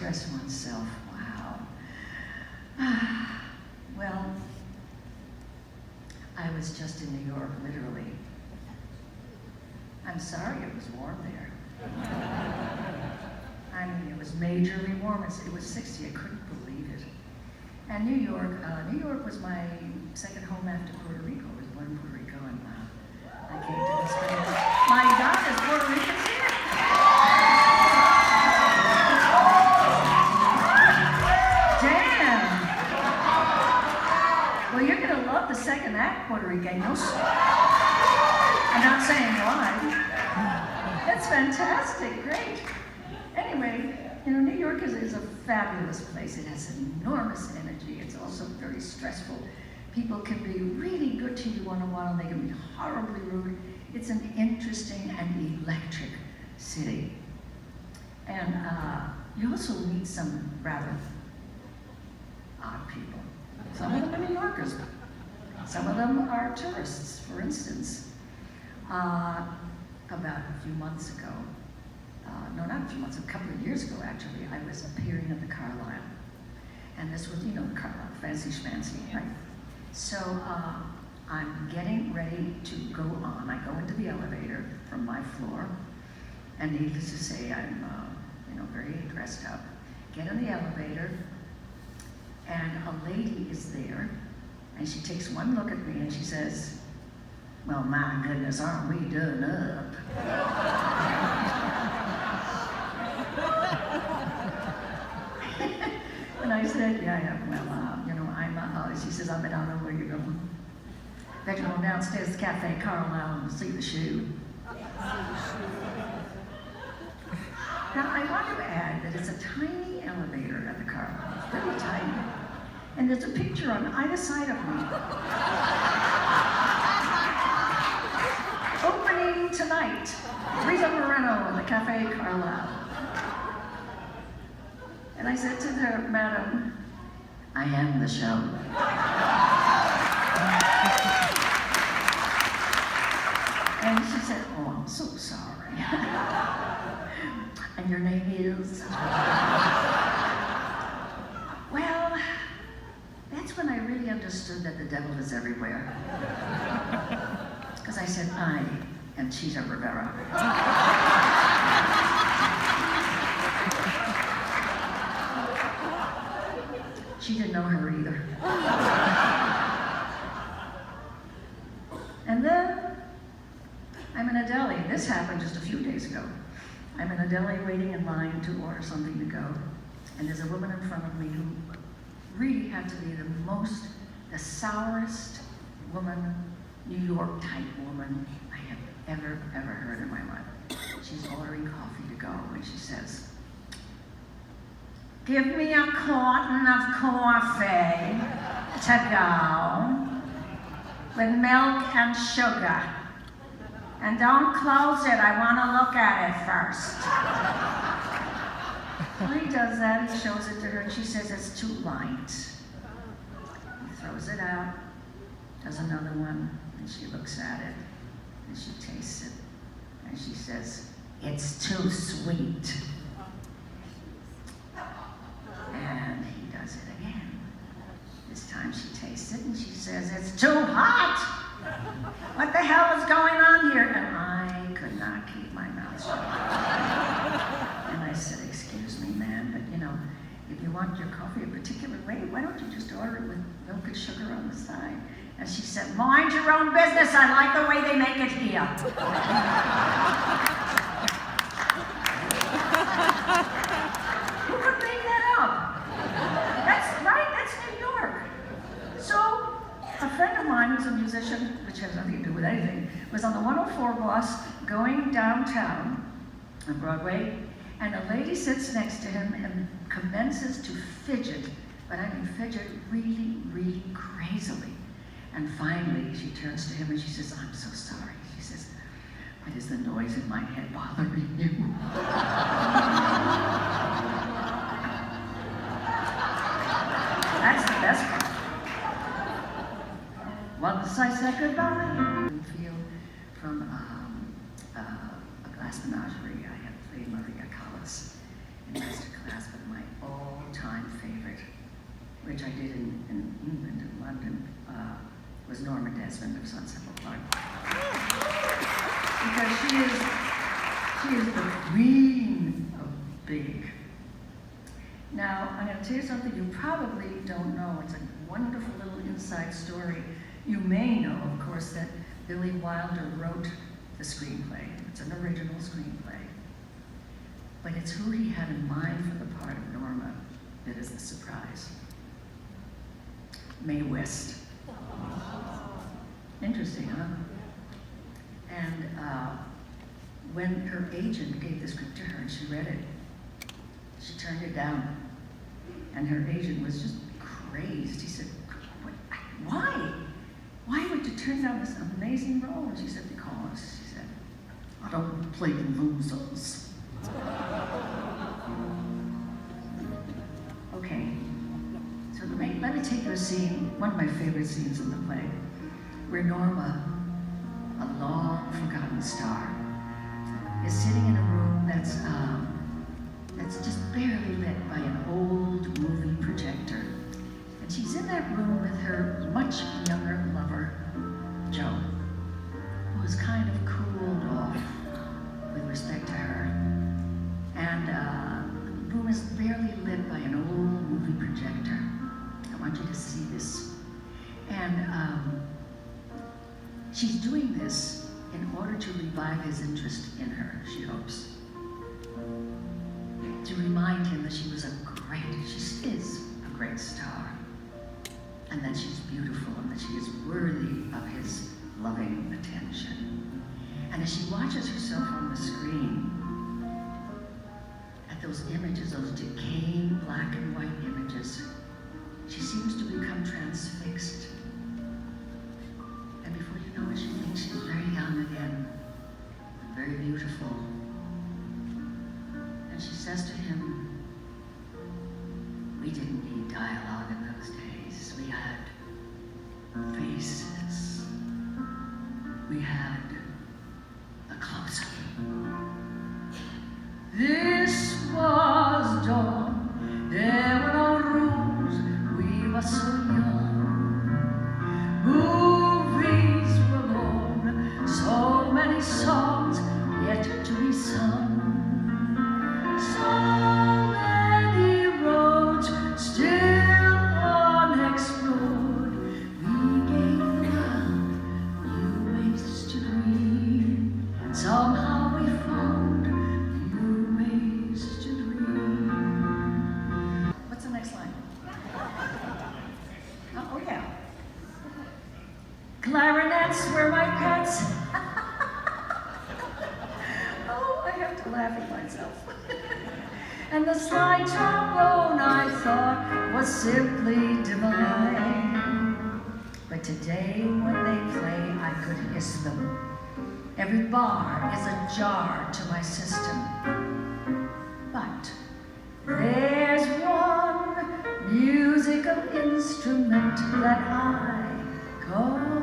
express oneself. Wow. Well, I was just in New York, literally. I'm sorry it was warm there. I mean, it was majorly warm. It was 60. I couldn't believe it. And New York was my second home after Puerto Rico. I was born in Puerto Rico, and I came to this place. My daughter's Puerto Rican here. Damn. Well, you're gonna love the second act, Puerto Ricanos. I'm not saying why. It's fantastic, great. Anyway, New York is a fabulous place. It has enormous energy. It's also very stressful. People can be really good to you on a while, and they can be horribly rude. It's an interesting and electric city. And you also meet some rather odd people. Some of them are New Yorkers. Some of them are tourists, for instance. About a few months ago, no, not a few months, a couple of years ago actually, I was appearing at the Carlisle. And this was, the Carlisle, fancy schmancy, right? So I'm getting ready to go on. I go into the elevator from my floor, and needless to say, I'm very dressed up. Get in the elevator, and a lady is there, and she takes one look at me and she says, "Well, my goodness, aren't we done up?" And I said, yeah, well, she says, I don't know where you're going. Better go downstairs to the Cafe Carlisle and see the shoe. Now, I want to add that it's a tiny elevator at the Carlisle. It's really tiny. And there's a picture on either side of me. Opening tonight, Rita Moreno in the Cafe Carlisle. And I said to her, "Madam, I am the show." And she said, "Oh, I'm so sorry." "And your name is?" Well, that's when I really understood that the devil is everywhere. Because I said, "I am Cheetah Rivera." She didn't know her either. And then I'm in a deli. This happened just a few days ago. I'm in a deli waiting in line to order something to go. And there's a woman in front of me who really had to be the sourest woman, New York type woman I have ever heard in my life. She's ordering coffee to go, and she says, "Give me a carton of coffee to go with milk and sugar. And don't close it, I want to look at it first." Well, he does that, he shows it to her, and she says it's too light. He throws it out, does another one, and she looks at it, and she tastes it, and she says, "It's too sweet." And he does it again. This time she tastes it and she says, "It's too hot! What the hell is going on here?" And I could not keep my mouth shut. And I said, "Excuse me, man, but if you want your coffee a particular way, why don't you just order it with milk and sugar on the side?" And she said, "Mind your own business, I like the way they make it here." A friend of mine who's a musician, which has nothing to do with anything, was on the 104 bus going downtown on Broadway, and a lady sits next to him and commences to fidget, but I mean fidget really, really crazily. And finally, she turns to him and she says, "I'm so sorry." She says, "But is the noise in my head bothering you?" That's the best part. Once I said goodbye. Feel from a glass menagerie. I had played Maria Callas, in master class, but my all-time favorite, which I did in England, in London, was Norma Desmond of Sunset Boulevard. Because she is the queen of big. Now, I'm going to tell you something you probably don't know. It's a wonderful little inside story. You may know, of course, that Billy Wilder wrote the screenplay. It's an original screenplay. But it's who he had in mind for the part of Norma that is the surprise. Mae West. Interesting, huh? And when her agent gave the script to her and she read it, she turned it down. And her agent was just crazed. He said, why? Why would you turn down this amazing role? And she said, because, she said, I don't play losers. Okay, so let me take you a scene, one of my favorite scenes in the play, where Norma, a long forgotten star, is sitting in a room that's just barely lit by an old movie projector. And she's in that room with her much younger lover, Joe, who is kind of cooled off with respect to her. And the room is barely lit by an old movie projector. I want you to see this. And she's doing this in order to revive his interest in her, she hopes. To remind him that she is a great star, and that she's beautiful, and that she is worthy of his loving attention. And as she watches herself on the screen, at those images, those decaying black and white images, she seems to become transfixed. And before you know it, she thinks she's very young again, and very beautiful. And she says to him, we didn't need dialogue in those days. We had faces. We had a close-up. This was dawn. There were no rules. We were so young. Movies were born. So many songs yet to be sung. So many roads still unexplored. We gave love new ways to dream. Somehow we found new ways to dream. What's the next line? Oh yeah. Clarinets were my pets. Oh, I have to laugh at myself. And the slide trombone I thought was simply divine. But today when they play, I could hiss them. Every bar is a jar to my system. But there's one musical instrument that I call